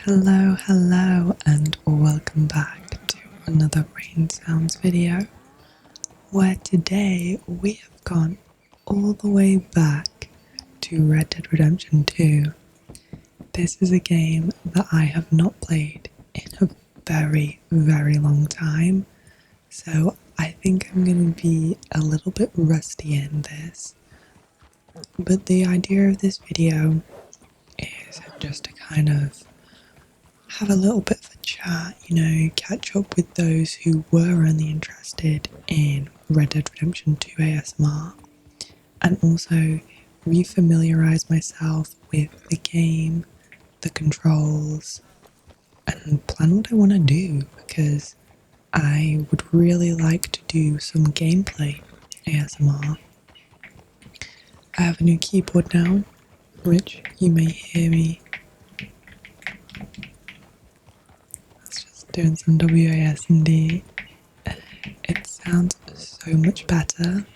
Hello, and welcome back to another Rain Sounds video, where today we have gone all the way back to Red Dead Redemption 2. This is a game that I have not played in a very long time, so I think I'm going to be a little bit rusty in this. But the idea of this video is just to kind of have a little bit of a chat, catch up with those who were only interested in Red Dead Redemption 2 ASMR, and also refamiliarize myself with the game, the controls, and plan what I want to do, because I would really like to do some gameplay ASMR. I have a new keyboard now, which you may hear me doing some WASD. It sounds so much better.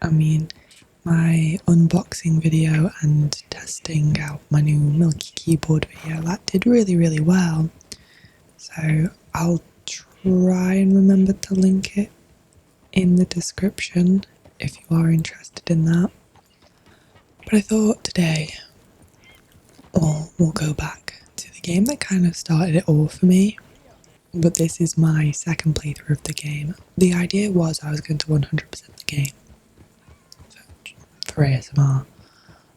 I mean, my unboxing video and testing out my new Milky keyboard video, that did really well. So I'll try and remember to link it in the description if you are interested in that. But I thought today, we'll go back to the game that kind of started it all for me. But this is my second playthrough of the game. The idea was I was going to 100% the game for ASMR,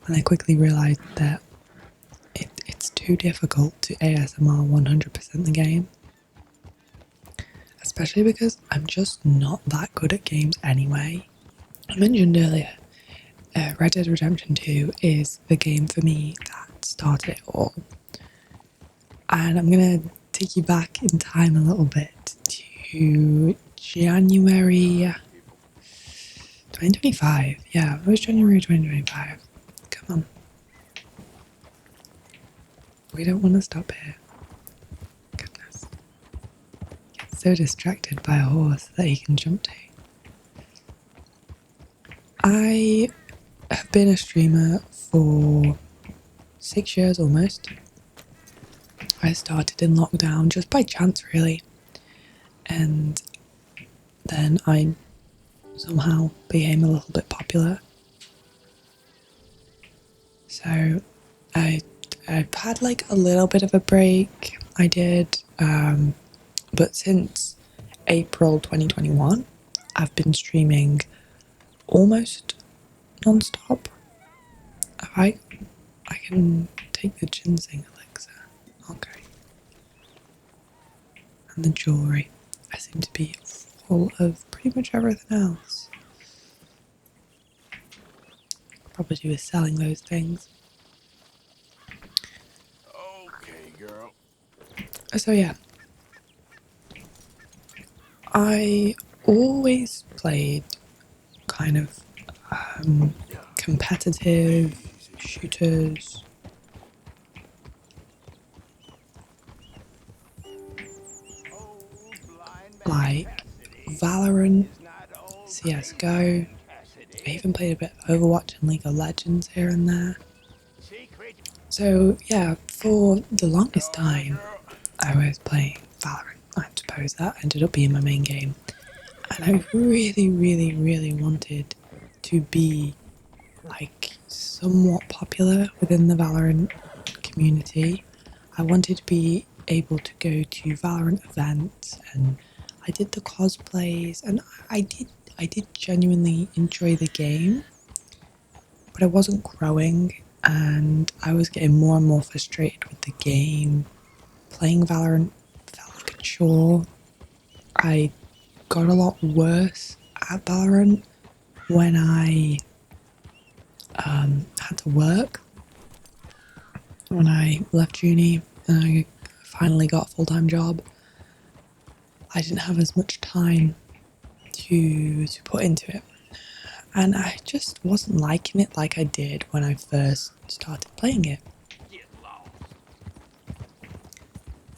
and I quickly realised that it's too difficult to ASMR 100% the game, especially because I'm just not that good at games anyway. I mentioned earlier, Red Dead Redemption 2 is the game for me that started it all. And I'm going to take you back in time a little bit to January 2025. Yeah, it was January 2025. Come on. We don't want to stop here. Goodness. Get so distracted by a horse that he can jump to. I have been a streamer for 6 years almost. I started in lockdown just by chance, really, and then I somehow became a little bit popular. So I've had like a little bit of a break, I did, but since April 2021, I've been streaming almost non-stop. I can take the ginseng elixir. Okay. And the jewellery. I seem to be full of pretty much everything else. Probably do with selling those things. Okay, girl. So yeah. I always played kind of competitive shooters. Like Valorant, CSGO, I even played a bit of Overwatch and League of Legends here and there. So yeah, for the longest time I was playing Valorant. I suppose that ended up being my main game. And I really wanted to be like somewhat popular within the Valorant community. I wanted to be able to go to Valorant events, and I did the cosplays, and I did genuinely enjoy the game, but I wasn't growing, and I was getting more and more frustrated with the game. Playing Valorant felt like a chore. I got a lot worse at Valorant when I had to work. When I left uni and I finally got a full-time job, I didn't have as much time to put into it, and I just wasn't liking it like I did when I first started playing it.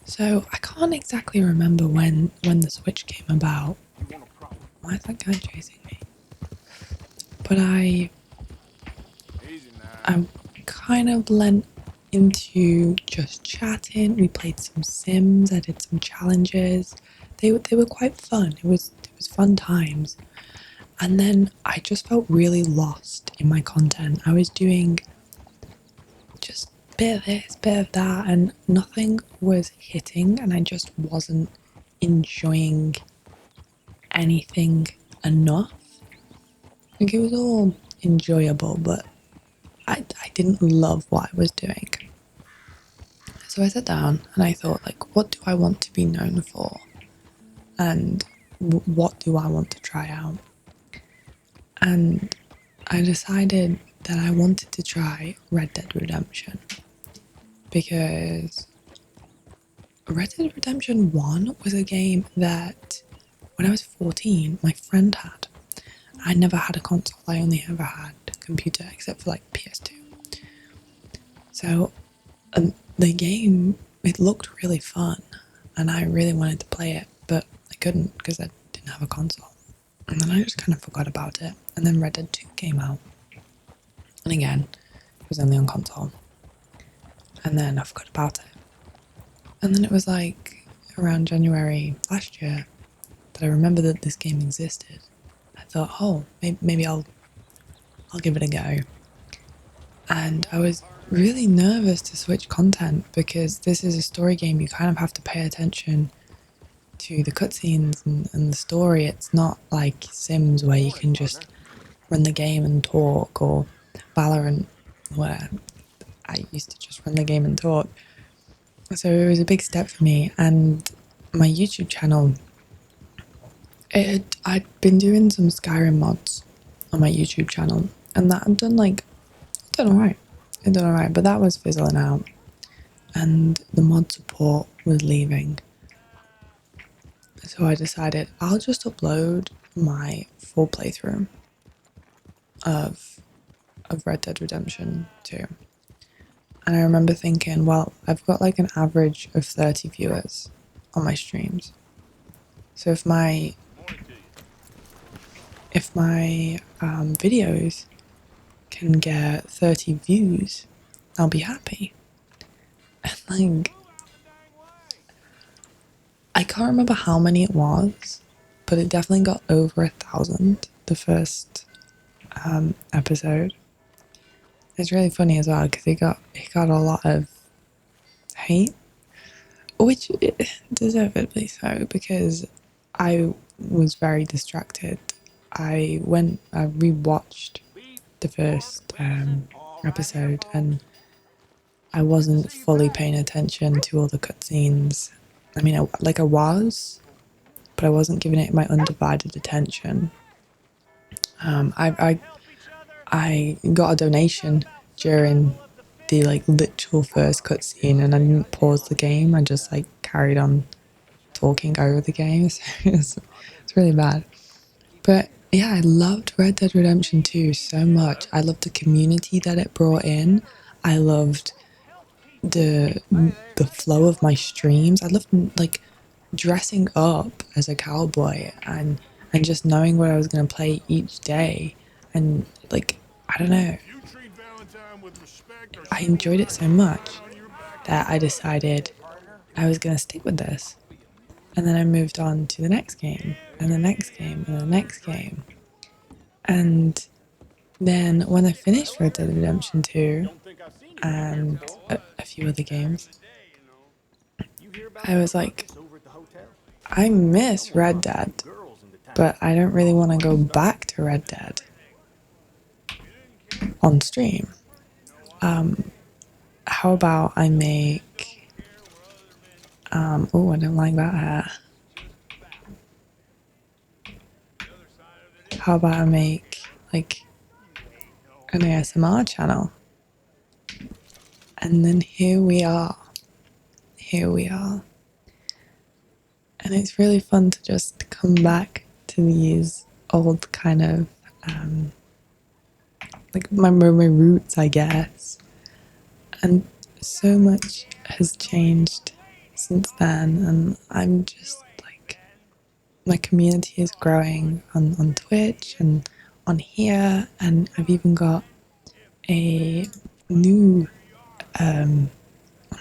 So I can't exactly remember when the Switch came about. Why is that guy chasing me? But I kind of lent into just chatting. We played some Sims. I did some challenges. They were quite fun. It was fun times. And then I just felt really lost in my content. I was doing just bit of this, bit of that, and nothing was hitting, and I just wasn't enjoying anything enough. Like, it was all enjoyable, but I didn't love what I was doing. So I sat down and I thought, like, what do I want to be known for? And what do I want to try out? And I decided that I wanted to try Red Dead Redemption because Red Dead Redemption 1 was a game that when I was 14, my friend had. I never had a console, I only ever had a computer except for like PS2. So the game, it looked really fun and I really wanted to play it, but I couldn't because I didn't have a console. And then I just kind of forgot about it. And then Red Dead 2 came out. And again, it was only on console. And then I forgot about it. And then it was like around January last year that I remember that this game existed. I thought, oh, maybe I'll give it a go. And I was really nervous to switch content because this is a story game. You kind of have to pay attention to the cutscenes and the story. It's not like Sims where you can just run the game and talk, or Valorant where I used to just run the game and talk. So it was a big step for me, and my YouTube channel, I'd been doing some Skyrim mods on my YouTube channel, and that I've done alright. I've done alright, but that was fizzling out, and the mod support was leaving. So I decided I'll just upload my full playthrough of Red Dead Redemption 2. And I remember thinking, well, I've got like an average of 30 viewers on my streams. So if my videos can get 30 views, I'll be happy. And like, I can't remember how many it was, but it definitely got over 1,000 the first episode. It's really funny as well because it got a lot of hate, which deservedly so, because I was very distracted. I rewatched the first episode and I wasn't fully paying attention to all the cutscenes. I mean, I was, but I wasn't giving it my undivided attention. I got a donation during the like literal first cutscene, and I didn't pause the game. I just like carried on talking over the game. So it's really bad. But yeah, I loved Red Dead Redemption 2 so much. I loved the community that it brought in. I loved the flow of my streams. I loved like dressing up as a cowboy and just knowing what I was going to play each day, and like, I don't know, I enjoyed it so much that I decided I was going to stick with this. And then I moved on to the next game and the next game and the next game. And then when I finished Red Dead Redemption 2 and a few other games, I was like, I miss Red Dead, but I don't really want to go back to Red Dead on stream. How about I make... oh, I don't like that hair. How about I make, like, an ASMR channel? And then here we are. Here we are. And it's really fun to just come back to these old kind of, like my roots, I guess. And so much has changed since then, and I'm just like, my community is growing on Twitch and on here, and I've even got a new Oh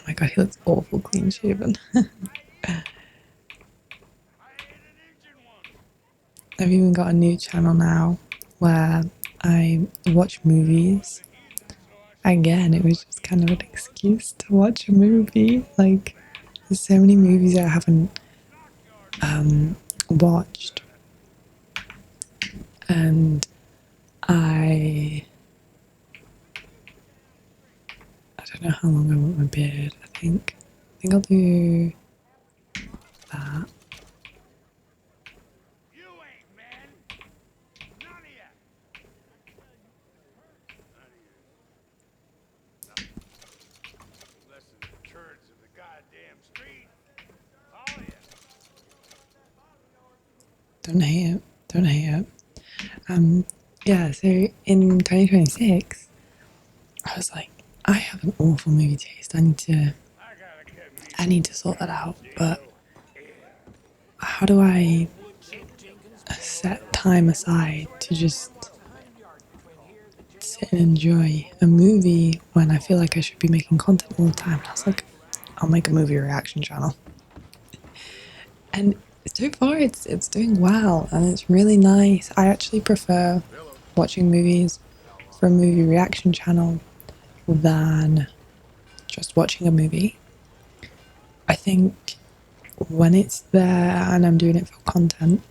my god, he looks awful clean shaven. I've even got a new channel now where I watch movies. Again, it was just kind of an excuse to watch a movie. Like, there's so many movies I haven't watched, and I don't know how long I want my beard. I think I'll do that. You ain't men. None of you. Less than the turds in the goddamn street. All of you. Don't hate it. Don't hate it. Yeah. So in 2026, I was like, I have an awful movie taste. I gotta get me I need to sort that out. But yeah. how do I set time aside to just sit and enjoy a movie when I feel like I should be making content all the time? And I was like, I'll make a movie reaction channel. And so far it's doing well and it's really nice. I actually prefer watching movies for a movie reaction channel than just watching a movie. I think when it's there and I'm doing it for content,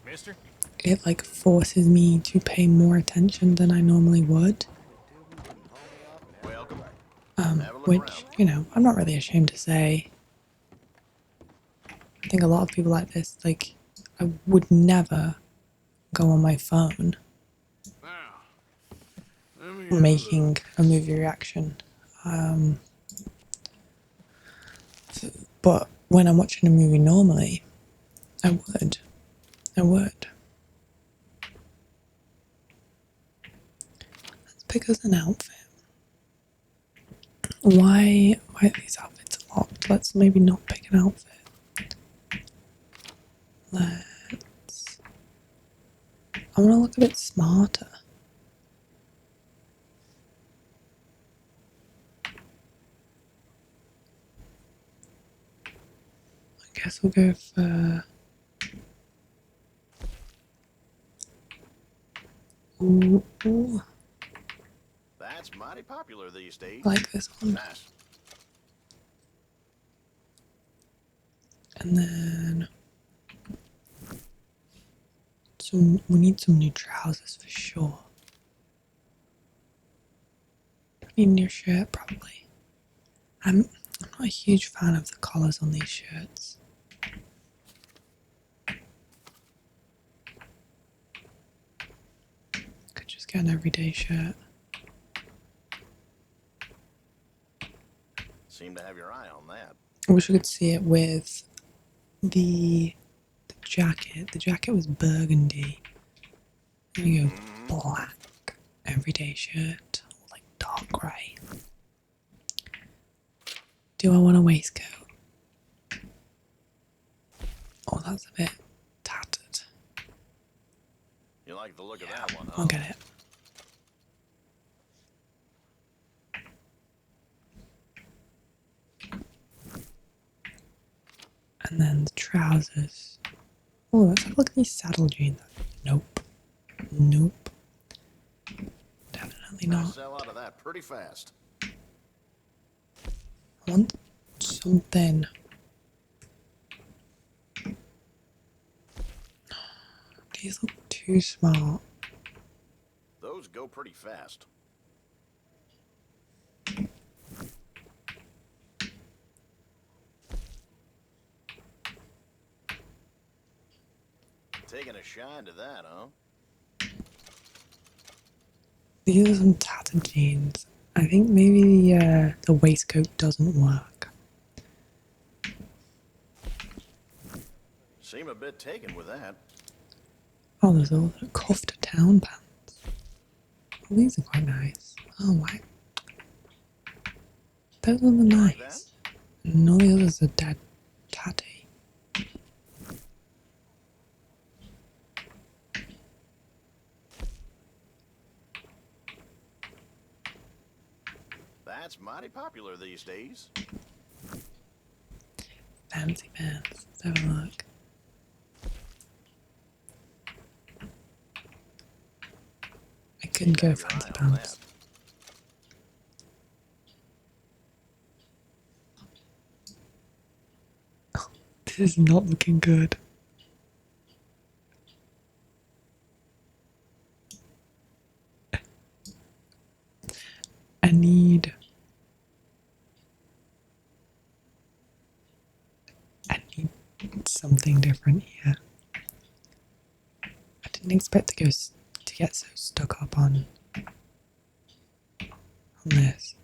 Mister? it like forces me to pay more attention than I normally would. Welcome. Have a look Which, around. you know, I'm not really ashamed to say. I think a lot of people like this, like, I would never go on my phone Now, let me have a making look. a movie reaction. But when I'm watching a movie normally, I would. I would. Let's pick us an outfit. Why are these outfits locked? Let's maybe not pick an outfit. Let's. I want to look a bit smarter. I guess we'll go for. Ooh, That's mighty popular these days. I like this one. Nice. And then we need some new trousers for sure. Need a new shirt probably. I'm not a huge fan of the collars on these shirts. Could just get an everyday shirt. Seem to have your eye on that. I wish I could see it with the jacket. The jacket was burgundy. I'm gonna go black everyday shirt, or like dark grey. Do I want a waistcoat? Oh, that's a bit tattered. You like the look of that one, huh? I'll get it. And then the trousers. Oh, let's have a look at these saddle jeans. Nope. Nope. Definitely Gonna not. sell out of that pretty fast. I want something. These look too smart. Those go pretty fast. Taking a shine to that, huh? These are some tattered jeans. I think maybe the waistcoat doesn't work. Seem a bit taken with that. Oh, there's all the cuffed town pants. Oh, these are quite nice. Oh, why? Those ones are Like nice. And all the others are dead tatty. That's That's mighty popular these days. Fancy pants. Let's have a look. I couldn't go Have your fancy eye on pants. that. This is not looking good. I need something different here. I didn't expect to get so stuck up on this.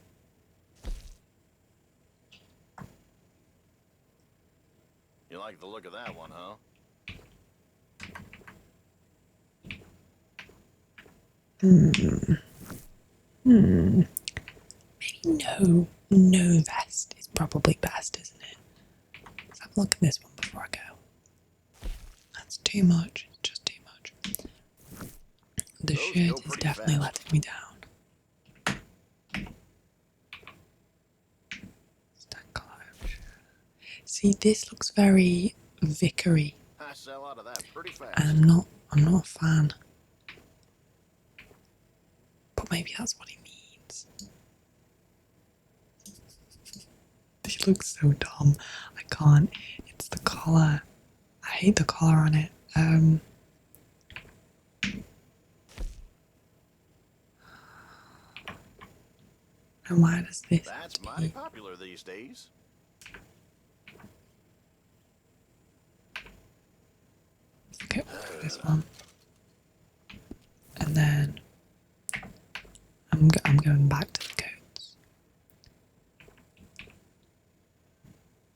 You like the look of that one, huh? Maybe no vest is probably best, isn't it? Let's have a look at this one before I go. That's too much. It's just too much. The Those go shirt is pretty definitely fast. letting me down. Stack collar. See, this looks very vicary, I sell out of that pretty fast. and I'm not a fan. But maybe that's what he needs. This looks so dumb. I can't. It's the collar. I hate the collar on it. And why does this have That's to mighty be? popular these days. Let's get rid of this one. And then I'm going back to the coats.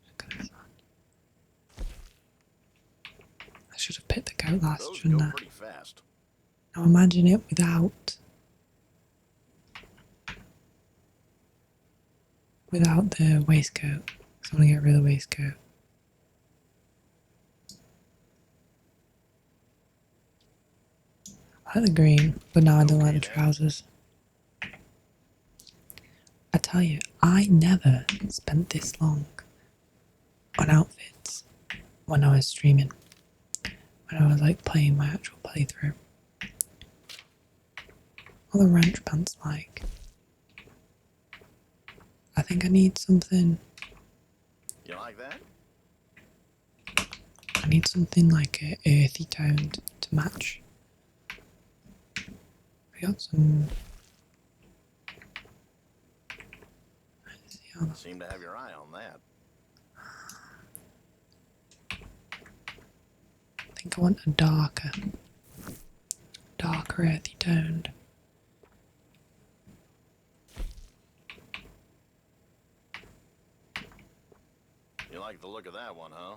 Look at this one. I should have picked the coat last, Those shouldn't go I? pretty fast. Now imagine it without the waistcoat. So I want to get rid of the waistcoat. I like the green, but now I don't like the Okay, then. trousers. I tell you, I never spent this long on outfits when I was streaming. When I was like playing my actual playthrough. What are the wrench pants like? I think I need something. You like that? I need something like a earthy toned to match. We got some. Let's see how that. Seem to have your eye on that. I think I want a darker earthy toned. You like the look of that one, huh?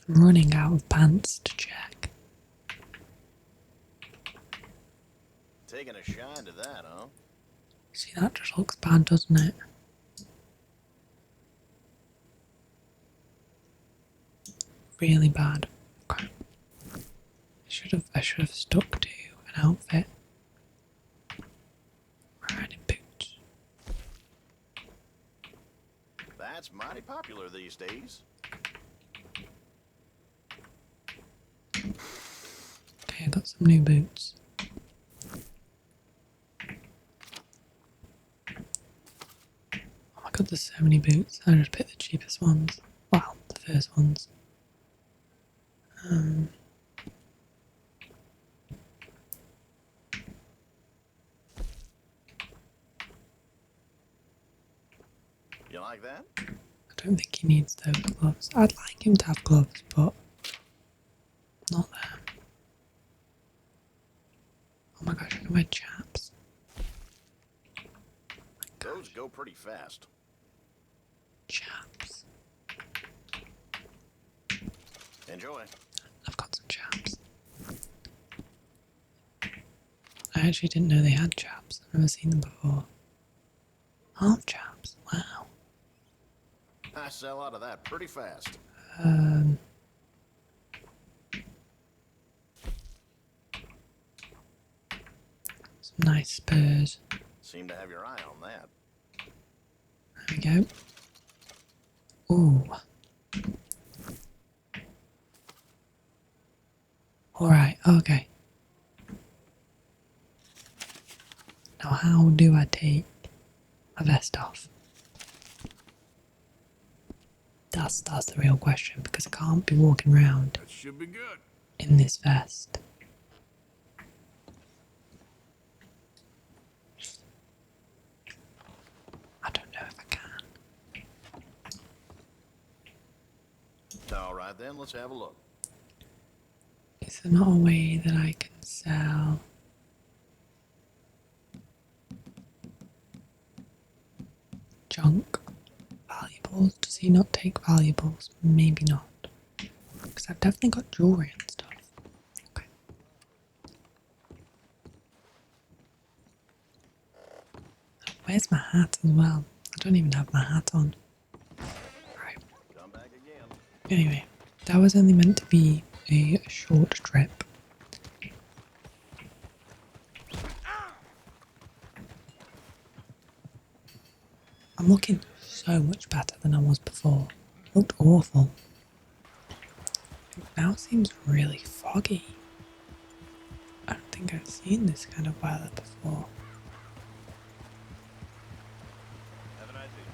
I'm running out of pants to check. Taking a shine to that, huh? See, that just looks bad, doesn't it? Really bad. Okay. I should have stuck to an outfit. Riding boots. That's mighty popular these days. Okay, I got some new boots. Oh my god, there's so many boots. I just picked the cheapest ones. Well, the first ones. You like that? I don't think he needs those gloves. I'd like him to have gloves, but not them. Oh my gosh, I can wear chaps. Those go pretty fast. Chaps. Enjoy. I've got some chaps. I actually didn't know they had chaps. I've never seen them before. Half chaps. Wow. I sell out of that pretty fast. Some nice spurs. Seem to have your eye on that. There we go. Ooh. Alright, okay. Now how do I take my vest off? That's the real question, because I can't be walking around That should be good. in this vest. I don't know if I can. All right then, let's have a look. Is there not a way that I can sell? Junk? Valuables? Does he not take valuables? Maybe not. Because I've definitely got jewellery and stuff. Okay. Where's my hat as well? I don't even have my hat on. Right. Come back again. Anyway, that was only meant to be a short trip. I'm looking so much better than I was before. Looked awful. Now it seems really foggy. I don't think I've seen this kind of weather before. Have an idea.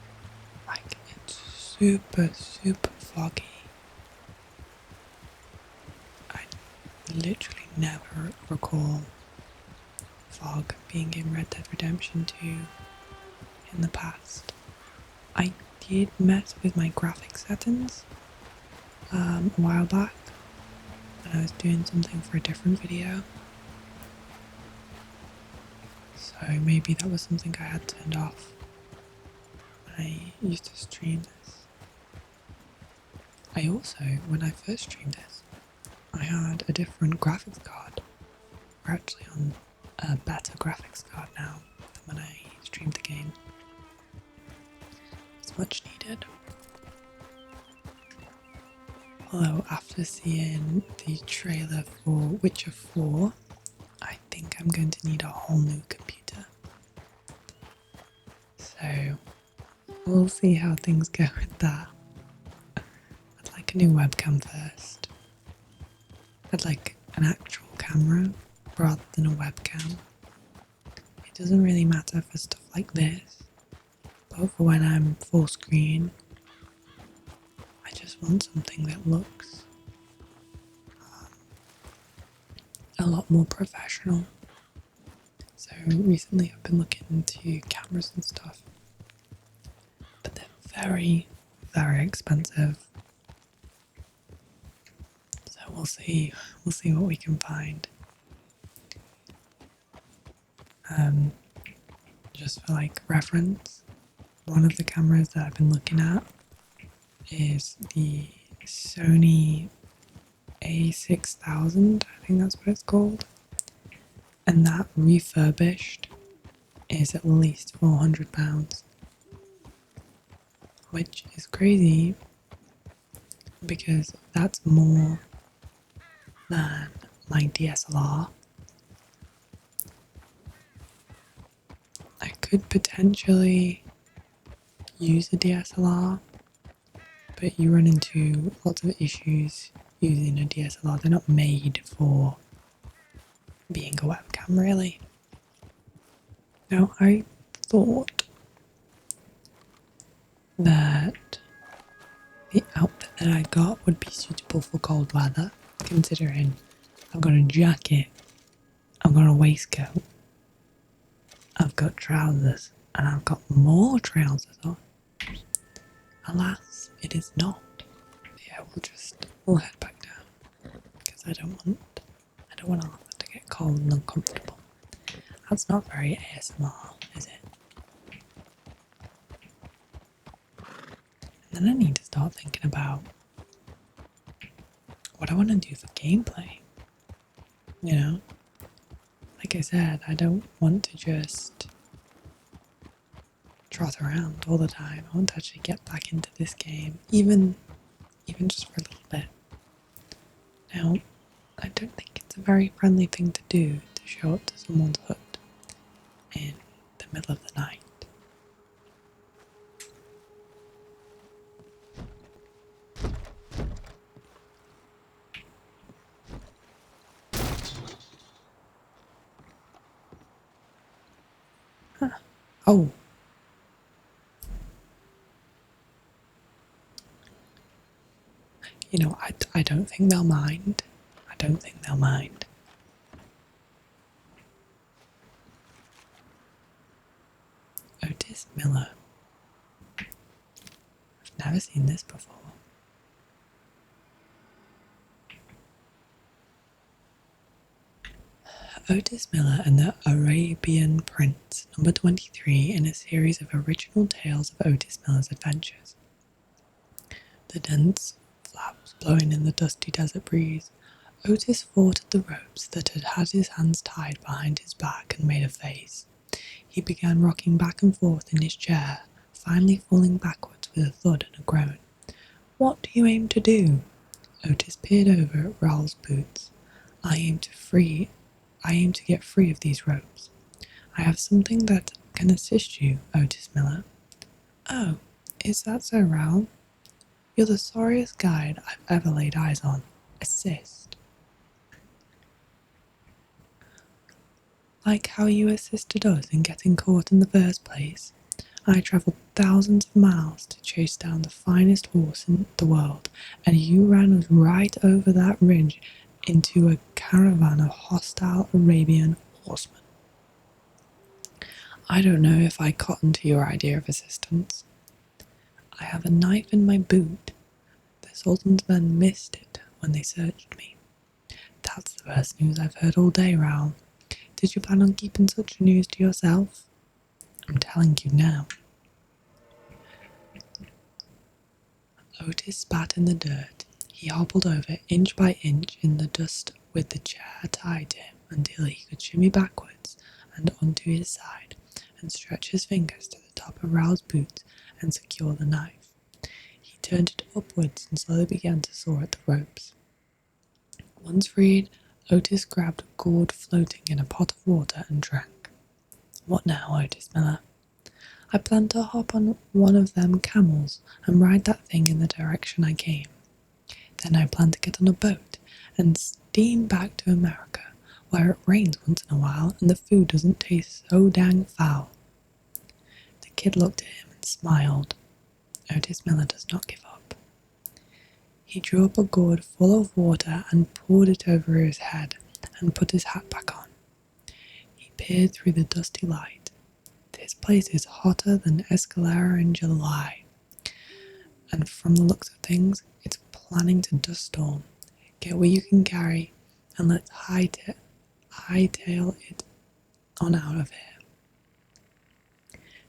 Like, it's super foggy. I literally never recall fog being in Red Dead Redemption 2 in the past. I did mess with my graphic settings a while back when I was doing something for a different video. So maybe that was something I had turned off when I used to stream this. I also, when I first streamed this, I had a different graphics card. We're actually on a better graphics card now than when I streamed the game. It's much needed. Although after seeing the trailer for Witcher 4, I think I'm going to need a whole new computer. So we'll see how things go with that. I'd like a new webcam first. I'd like an actual camera rather than a webcam. It doesn't really matter for stuff like this, but for when I'm full screen, I just want something that looks a lot more professional. So recently I've been looking into cameras and stuff, but they're very, very expensive. So we'll see what we can find. Just for like reference, one of the cameras that I've been looking at is the Sony A6000, I think that's what it's called. And that refurbished is at least £400, which is crazy because that's more than my DSLR. I could potentially use a DSLR, but you run into lots of issues using a DSLR. They're not made for being a webcam, really. Now, I thought that the outfit that I got would be suitable for cold weather, considering I've got a jacket, I've got a waistcoat, I've got trousers, and I've got more trousers on. Alas, it is not. Yeah, we'll head back down because I don't want Arthur to get cold and uncomfortable. That's not very ASMR, is it? And then I need to start thinking about what I want to do for gameplay. You know? Like I said, I don't want to just trot around all the time. I want to actually get back into this game, even just for a little bit. Now, I don't think it's a very friendly thing to do to show up to someone's hut in the middle of the night. Oh. You know, I don't think they'll mind. I don't think they'll mind. Otis Miller. I've never seen this before. Otis Miller and the Arabian Prince, number 23 in a series of original tales of Otis Miller's adventures. The dense flaps blowing in the dusty desert breeze, Otis fought at the ropes that had his hands tied behind his back and made a face. He began rocking back and forth in his chair, finally falling backwards with a thud and a groan. "What do you aim to do?" Otis peered over at Raoul's boots. I aim to get free of these ropes. I have something that can assist you, Otis Miller." "Oh, is that so, Raoul? You're the sorriest guide I've ever laid eyes on. Assist." "Like how you assisted us in getting caught in the first place. I travelled thousands of miles to chase down the finest horse in the world, and you ran us right over that ridge into a caravan of hostile Arabian horsemen. I don't know if I cotton to your idea of assistance. I have a knife in my boot. The Sultan's men missed it when they searched me. That's the best news I've heard all day, Raoul. Did you plan on keeping such news to yourself? I'm telling you now." Otis spat in the dirt. He hobbled over inch by inch in the dust with the chair tied to him until he could shimmy backwards and onto his side and stretch his fingers to the top of Raoul's boot and secure the knife. He turned it upwards and slowly began to saw at the ropes. Once freed, Otis grabbed a gourd floating in a pot of water and drank. "What now, Otis Miller?" "I plan to hop on one of them camels and ride that thing in the direction I came. Then I plan to get on a boat and steam back to America, where it rains once in a while and the food doesn't taste so dang foul." The kid looked at him and smiled. Otis Miller does not give up. He drew up a gourd full of water and poured it over his head and put his hat back on. He peered through the dusty light. This place is hotter than Escalera in July, and from the looks of things, it's planning to dust storm. Get what you can carry, and let's hightail it on out of here.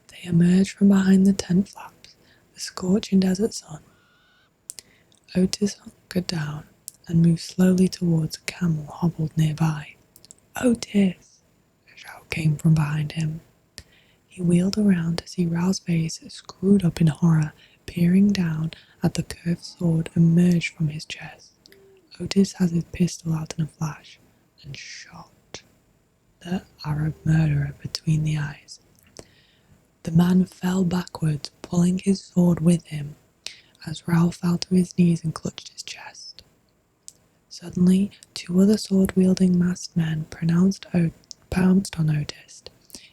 They emerged from behind the tent flaps, the scorching desert sun. Otis hunkered down and moved slowly towards a camel hobbled nearby. "Otis!" a shout came from behind him. He wheeled around to see Raoul's face screwed up in horror, peering down at the curved sword emerge from his chest. Otis had his pistol out in a flash and shot the Arab murderer between the eyes. The man fell backwards, pulling his sword with him, as Raoul fell to his knees and clutched his chest. Suddenly, two other sword-wielding masked men pounced on Otis.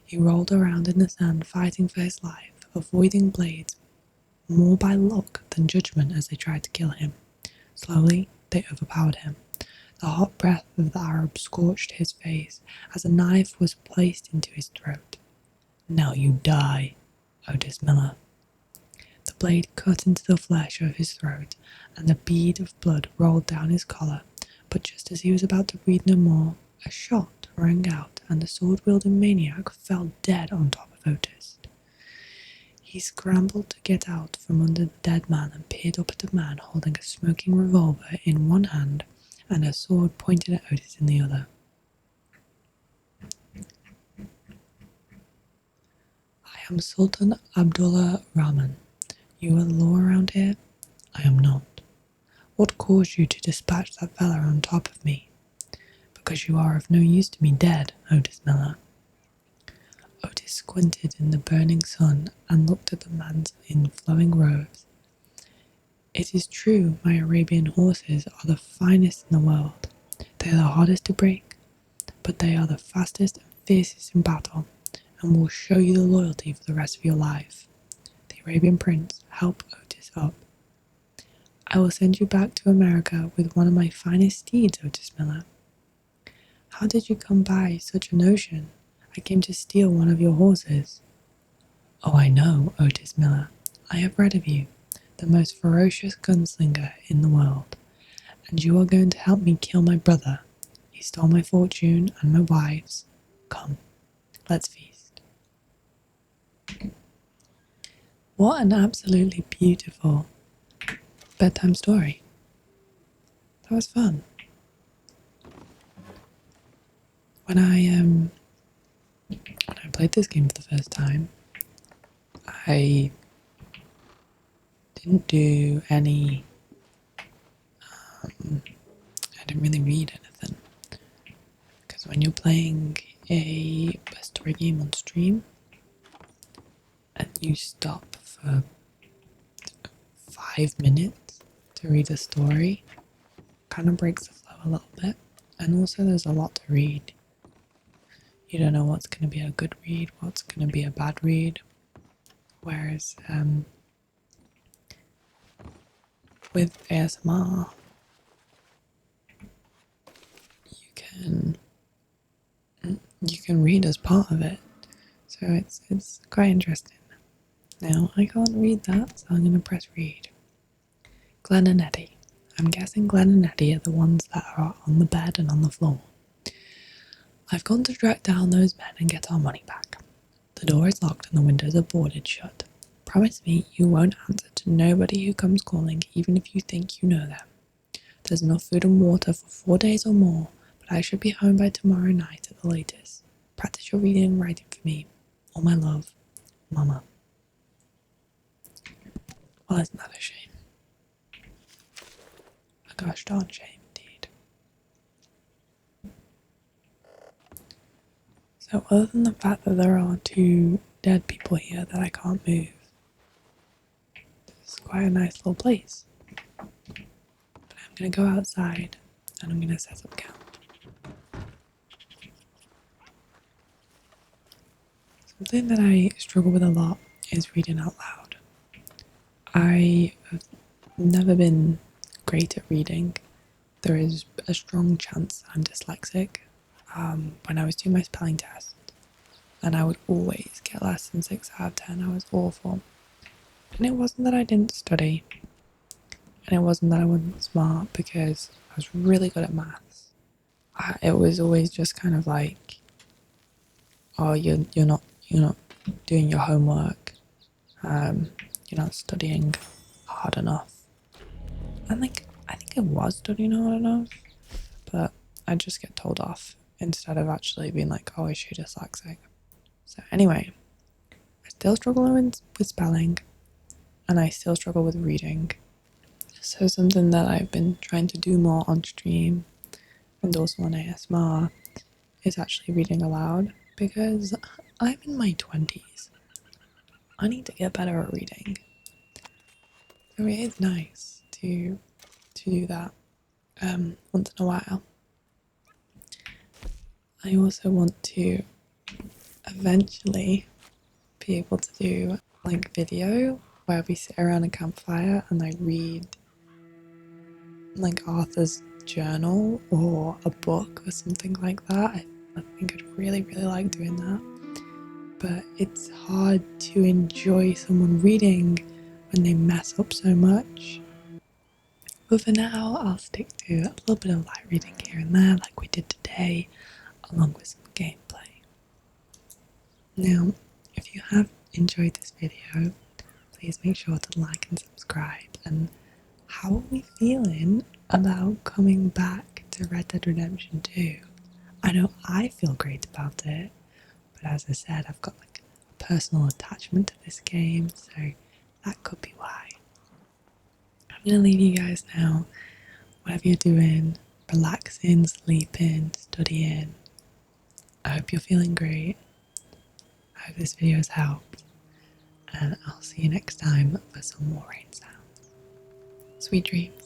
He rolled around in the sand, fighting for his life, avoiding blades more by luck than judgment as they tried to kill him. Slowly, they overpowered him. The hot breath of the Arab scorched his face as a knife was placed into his throat. "Now you die, Otis Miller." The blade cut into the flesh of his throat, and a bead of blood rolled down his collar, but just as he was about to breathe no more, a shot rang out and the sword-wielding maniac fell dead on top of Otis. He scrambled to get out from under the dead man and peered up at a man holding a smoking revolver in one hand and a sword pointed at Otis in the other. "I am Sultan Abdullah Rahman. You are the law around here?" "I am not." "What caused you to dispatch that fella on top of me?" "Because you are of no use to me dead, Otis Miller." Otis squinted in the burning sun and looked at the man's in flowing robes. It is true, my Arabian horses are the finest in the world. They are the hardest to break, but they are the fastest and fiercest in battle, and will show you the loyalty for the rest of your life. The Arabian prince helped Otis up. I will send you back to America with one of my finest steeds, Otis Miller. How did you come by such a notion? I came to steal one of your horses. Oh, I know, Otis Miller. I have read of you, the most ferocious gunslinger in the world, and you are going to help me kill my brother. He stole my fortune and my wife's. Come, let's feast. What an absolutely beautiful bedtime story. That was fun. When I played this game for the first time, I didn't do any. I didn't really read anything, because when you're playing a story game on stream and you stop for 5 minutes to read a story, kind of breaks the flow a little bit. And also, there's a lot to read. You don't know what's going to be a good read, what's going to be a bad read. Whereas with ASMR, you can read as part of it, so it's quite interesting. Now I can't read that, so I'm going to press read. Glenn and Eddie. I'm guessing Glenn and Eddie are the ones that are on the bed and on the floor. I've gone to track down those men and get our money back. The door is locked and the windows are boarded shut. Promise me you won't answer to nobody who comes calling, even if you think you know them. There's enough food and water for 4 days or more, but I should be home by tomorrow night at the latest. Practice your reading and writing for me. All my love, Mama. Well, isn't that a shame? A gosh darn shame, indeed. So other than the fact that there are 2 dead people here that I can't move, it's quite a nice little place. But I'm going to go outside and I'm going to set up camp. Something that I struggle with a lot is reading out loud. I have never been great at reading. There is a strong chance that I'm dyslexic. When I was doing my spelling test, and I would always get less than 6 out of 10, I was awful. And it wasn't that I didn't study, and it wasn't that I wasn't smart, because I was really good at maths. It was always just kind of like, oh, you're not doing your homework, you're not studying hard enough. And I think I was studying hard enough, but I just get told off instead of actually being like, oh, is she dyslexic? So anyway, I still struggle with spelling, and I still struggle with reading. So something that I've been trying to do more on stream and also on ASMR is actually reading aloud, because I'm in my 20s. I need to get better at reading. So it is nice to do that once in a while. I also want to eventually be able to do like video where we sit around a campfire and I read like Arthur's journal or a book or something like that. I think I'd really like doing that. But it's hard to enjoy someone reading when they mess up so much. But for now, I'll stick to a little bit of light reading here and there, like we did today, along with some gameplay. Now, if you have enjoyed this video, please make sure to like and subscribe. And how are we feeling about coming back to Red Dead Redemption 2? I know I feel great about it, but as I said, I've got like a personal attachment to this game, so that could be why. I'm going to leave you guys now. Whatever you're doing, relaxing, sleeping, studying, I hope you're feeling great. hope this video has helped, and I'll see you next time for some more rain sounds. Sweet dreams.